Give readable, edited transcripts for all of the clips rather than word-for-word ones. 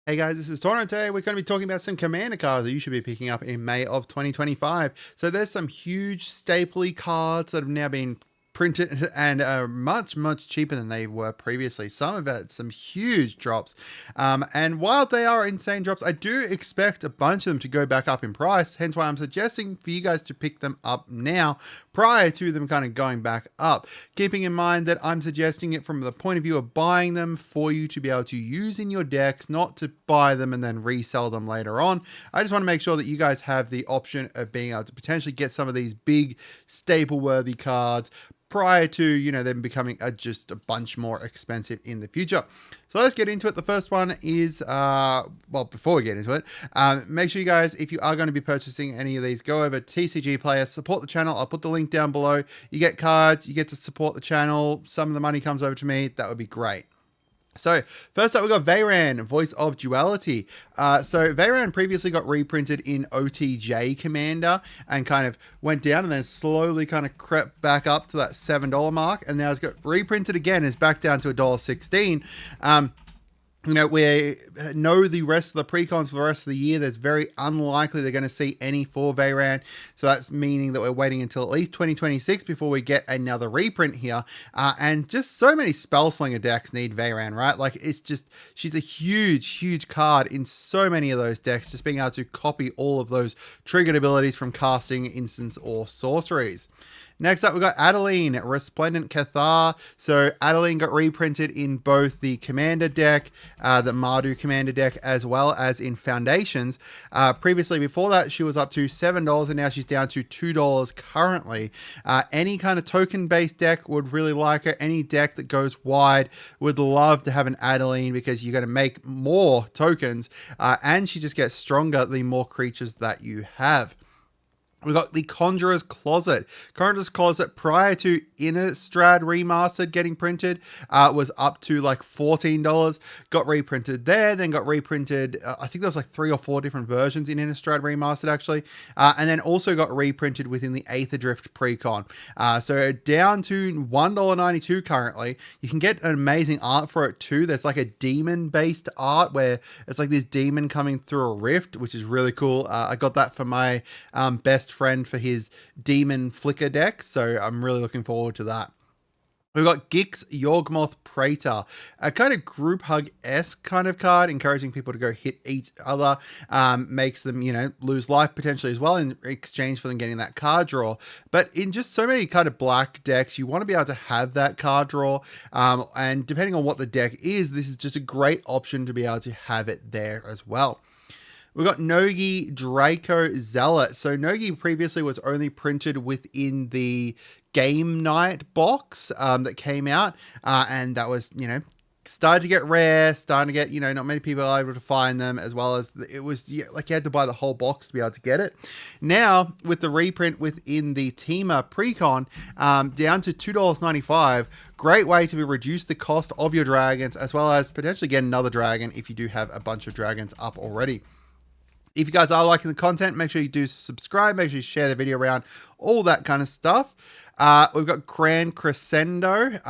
Hey guys, this is Torrent. Today we're going to be talking about some Commander cards that you should be picking up in May of 2025. So there's some huge stapley cards that have now been printed and are much cheaper than they were previously. Some have had some huge drops, and while they are insane drops, I do expect a bunch of them to go back up in price. Hence why I'm suggesting for you guys to pick them up now prior to them kind of going back up, keeping in mind that I'm suggesting it from the point of view of buying them for you to be able to use in your decks, not to buy them and then resell them later on. I just want to make sure that you guys have the option of being able to potentially get some of these big staple worthy cards prior to, them becoming just a bunch more expensive in the future. So let's get into it. The first one is, before we get into it, make sure you guys, if you are going to be purchasing any of these, go over TCG Player, support the channel. I'll put the link down below. You get cards, you get to support the channel. Some of the money comes over to me. That would be great. So first up, we've got Veyran, Voice of Duality. So Veyran previously got reprinted in OTJ Commander and kind of went down and then slowly kind of crept back up to that $7 mark. And now it's got reprinted again. It's back down to $1.16. We know the rest of the precons for the rest of the year. There's very unlikely they're going to see any for Veyran. So that's meaning that we're waiting until at least 2026 before we get another reprint here. And just so many Spellslinger decks need Veyran, right? Like, it's just, she's a huge card in so many of those decks, just being able to copy all of those triggered abilities from casting, instants, or sorceries. Next up, we've got Adeline, Resplendent Cathar. So Adeline got reprinted in both the Commander deck, the Mardu Commander deck, as well as in Foundations. Previously, before that, she was up to $7, and now she's down to $2 currently. Any kind of token-based deck would really like her. Any deck that goes wide would love to have an Adeline because you're going to make more tokens, and she just gets stronger the more creatures that you have. We've got the Conjurer's Closet. Conjurer's Closet, prior to Innistrad Remastered getting printed, was up to like $14. Got reprinted there, then got reprinted, I think there was like 3 or 4 different versions in Innistrad Remastered actually, and then also got reprinted within the Aether Drift Precon. So down to $1.92 currently. You can get an amazing art for it too. There's like a demon-based art where it's like this demon coming through a rift, which is really cool. I got that for my best friend for his demon flicker deck, so I'm really looking forward to that. We've got Gix Yawgmoth Praetor, a kind of group hug-esque kind of card, encouraging people to go hit each other, makes them, lose life potentially as well in exchange for them getting that card draw. But in just so many kind of black decks, you want to be able to have that card draw, and depending on what the deck is, this is just a great option to be able to have it there as well. We've got Nogi Draco Zealot. So Nogi previously was only printed within the Game Night box that came out. And that was, started to get rare, starting to get, not many people are able to find them, as well as it was like you had to buy the whole box to be able to get it. Now, with the reprint within the Teema Precon, down to $2.95, great way to reduce the cost of your dragons, as well as potentially get another dragon if you do have a bunch of dragons up already. If you guys are liking the content, make sure you do subscribe. Make sure you share the video around, all that kind of stuff. We've got Grand Crescendo,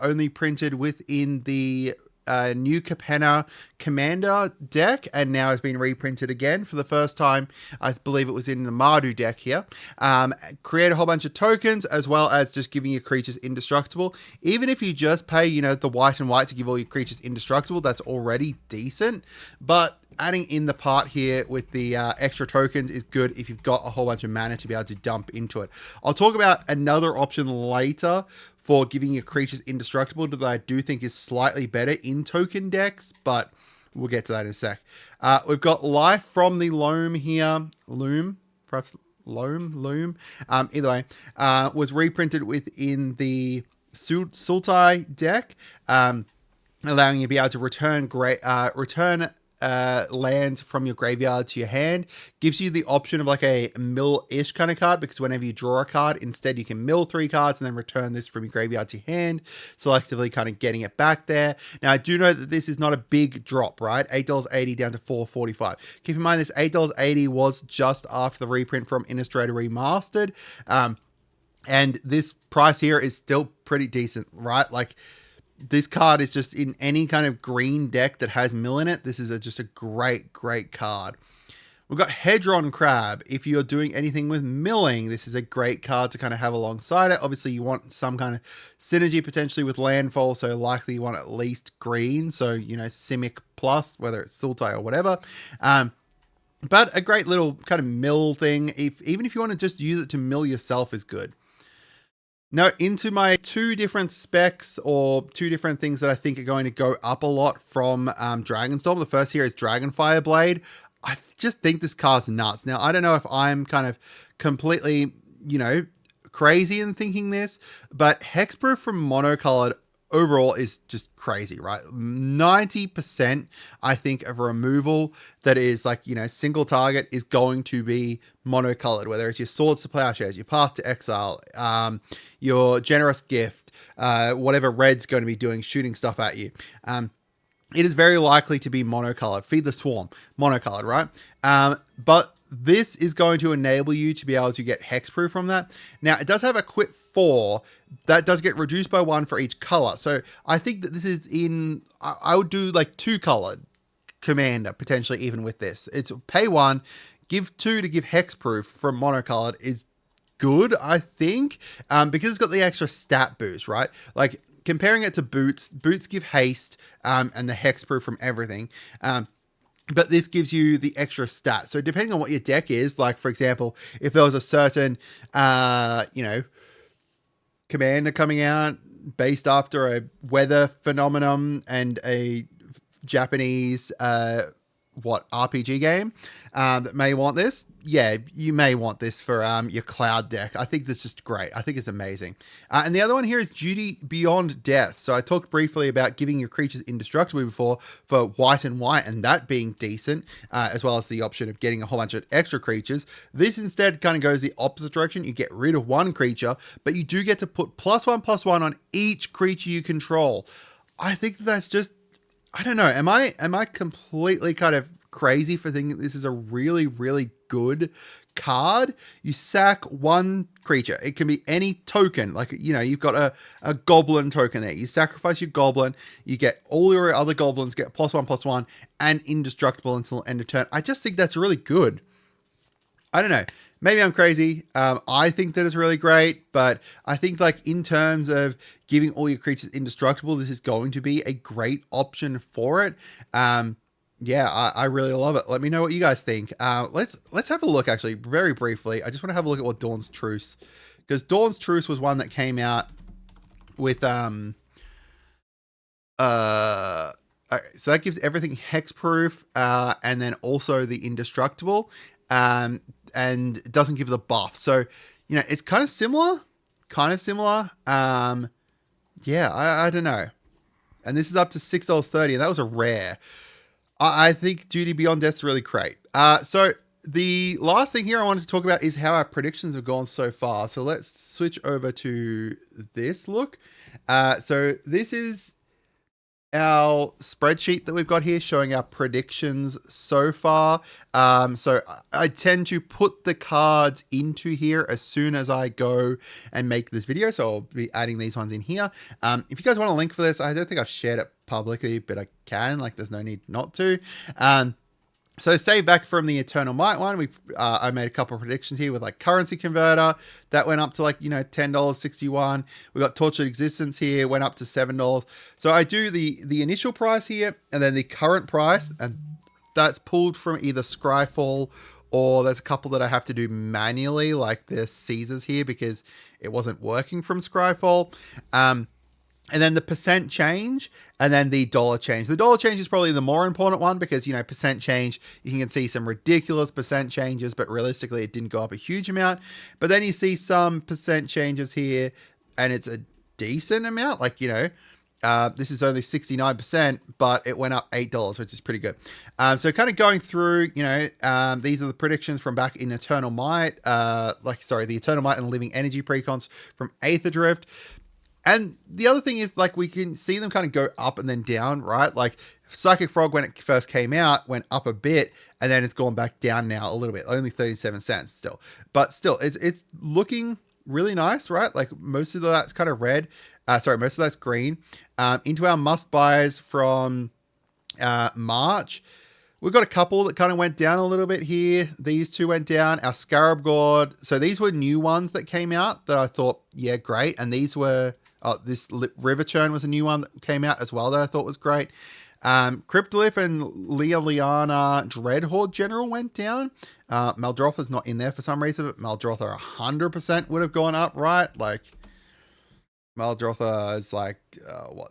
only printed within the new Capenna Commander deck, and now has been reprinted again for the first time. I believe it was in the Mardu deck here. Create a whole bunch of tokens, as well as just giving your creatures indestructible. Even if you just pay, the white and white to give all your creatures indestructible, that's already decent. But adding in the part here with the extra tokens is good if you've got a whole bunch of mana to be able to dump into it. I'll talk about another option later for giving your creatures indestructible that I do think is slightly better in token decks, but we'll get to that in a sec. We've got Life from the Loam here. Loom, perhaps Loam. Either way, was reprinted within the Sultai deck, allowing you to be able to return land from your graveyard to your hand. Gives you the option of like a mill-ish kind of card, because whenever you draw a card, instead you can mill 3 cards and then return this from your graveyard to your hand, selectively kind of getting it back there. Now, I do know that this is not a big drop, right? $8.80 down to $4.45. Keep in mind, this $8.80 was just after the reprint from Innistrad Remastered. And this price here is still pretty decent, right? Like, this card is just in any kind of green deck that has mill in it. This is just a great card. We've got Hedron Crab. If you're doing anything with milling, this is a great card to kind of have alongside it. Obviously, you want some kind of synergy potentially with landfall, so likely you want at least green. So, Simic plus, whether it's Sultai or whatever. But a great little kind of mill thing, even if you want to just use it to mill yourself, is good. Now, into my two different specs or two different things that I think are going to go up a lot from Dragonstorm. The first here is Dragonfire Blade. I just think this card's nuts. Now, I don't know if I'm kind of completely, crazy in thinking this, but Hexproof from monocolored overall is just crazy, right? 90%, I think, of removal that is like, single target is going to be monocolored, whether it's your Swords to Plowshares, your Path to Exile, your Generous Gift, whatever red's going to be doing, shooting stuff at you. It is very likely to be monocolored. Feed the Swarm, monocolored, right? But this is going to enable you to be able to get hexproof from that. Now, it does have a Quit 4 that does get reduced by 1 for each color. So I think that this is I would do like 2 colored commander, potentially even with this. It's pay 1, give 2 to give hexproof from monocolored is good, I think, because it's got the extra stat boost, right? Like, comparing it to Boots give haste and the hexproof from everything. But this gives you the extra stat. So depending on what your deck is, like, for example, if there was a certain, commander coming out based after a weather phenomenon and a Japanese, RPG game that may want this. Yeah, you may want this for your cloud deck. I think this is great. I think it's amazing. And the other one here is Duty Beyond Death. So I talked briefly about giving your creatures indestructible before for white, and that being decent, as well as the option of getting a whole bunch of extra creatures. This instead kind of goes the opposite direction. You get rid of one creature, but you do get to put +1/+1 on each creature you control. I think that's just, I don't know. Am I completely kind of crazy for thinking this is a really, really good card? You sack one creature. It can be any token. Like, you've got a goblin token there. You sacrifice your goblin. You get all your other goblins get +1/+1 and indestructible until end of turn. I just think that's really good. I don't know. Maybe I'm crazy. I think that it's really great, but I think, like, in terms of giving all your creatures indestructible, this is going to be a great option for it. Yeah, I really love it. Let me know what you guys think. Let's have a look, actually, very briefly. I just want to have a look at what Dawn's Truce, because Dawn's Truce was one that came out with so that gives everything hexproof, and then also the indestructible. And it doesn't give the buff. So, it's kind of similar. Yeah, I don't know. And this is up to $6.30, and that was a rare. I think Duty Beyond Death is really great. So the last thing here I wanted to talk about is how our predictions have gone so far. So let's switch over to this look. So this is our spreadsheet that we've got here showing our predictions so far. So I tend to put the cards into here as soon as I go and make this video. So I'll be adding these ones in here. If you guys want a link for this, I don't think I've shared it publicly, but I can. Like, there's no need not to. So save back from the Eternal Might one, I made a couple of predictions here with, like, Currency Converter. That went up to, like, $10.61. We got Tortured Existence here, went up to $7. So I do the initial price here and then the current price, and that's pulled from either Scryfall, or there's a couple that I have to do manually, like the Caesars here, because it wasn't working from Scryfall. And then the percent change, and then the dollar change. The dollar change is probably the more important one because, percent change, you can see some ridiculous percent changes, but realistically it didn't go up a huge amount. But then you see some percent changes here, and it's a decent amount. Like, this is only 69%, but it went up $8, which is pretty good. So kind of going through, these are the predictions from back in Eternal Might, the Eternal Might and Living Energy precons from Aether Drift. And the other thing is, like, we can see them kind of go up and then down, right? Like, Psychic Frog, when it first came out, went up a bit, and then it's gone back down now a little bit, only 37 cents still. But still, it's looking really nice, right? Like, most of that's kind of red. Sorry, most of that's green. Into our must buys from March. We've got a couple that kind of went down a little bit here. These two went down. Our Scarab Gourd. So these were new ones that came out that I thought, yeah, great. And these were, this River Churn was a new one that came out as well that I thought was great. Cryptolith and Liana Dreadhorde General went down. Maldrotha's not in there for some reason, but Maldrotha 100% would have gone up, right? Like, Maldrotha is like,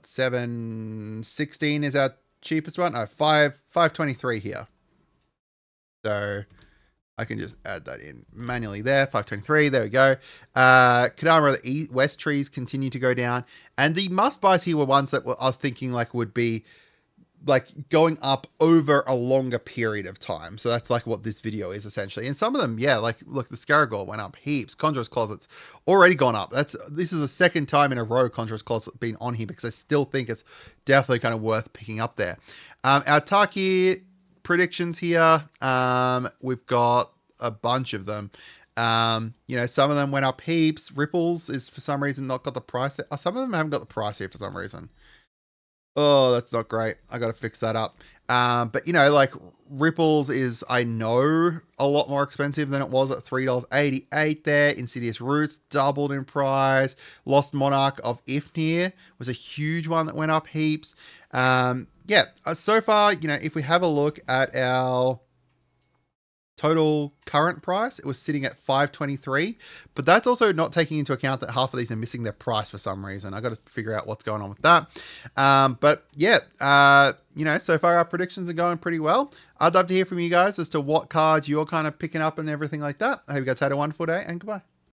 716 is our cheapest one. No, 523 here. So I can just add that in manually there. 523. There we go. Kadama, the west trees continue to go down. And the must buys here were ones that I was thinking like would be like going up over a longer period of time. So that's like what this video is essentially. And some of them, yeah, like look, the Scaragor went up heaps. Conjurer's Closet's already gone up. This is the second time in a row Conjurer's Closet been on here because I still think it's definitely kind of worth picking up there. Our Tarkir predictions here, we've got a bunch of them. You know, some of them went up heaps. Ripples is for some reason not got the price. Some of them haven't got the price here for some reason. Oh, that's not great. I got to fix that up. But you know, like Ripples is, I know, a lot more expensive than it was at $3.88 there. Insidious Roots doubled in price. Lost Monarch of Ifnir was a huge one that went up heaps. Yeah, so far, you know, if we have a look at our total current price, it was sitting at 523, but that's also not taking into account that half of these are missing their price for some reason. I got to figure out what's going on with that. But yeah, you know, so far our predictions are going pretty well. I'd love to hear from you guys as to what cards you're kind of picking up and everything like that. I hope you guys had a wonderful day, and goodbye.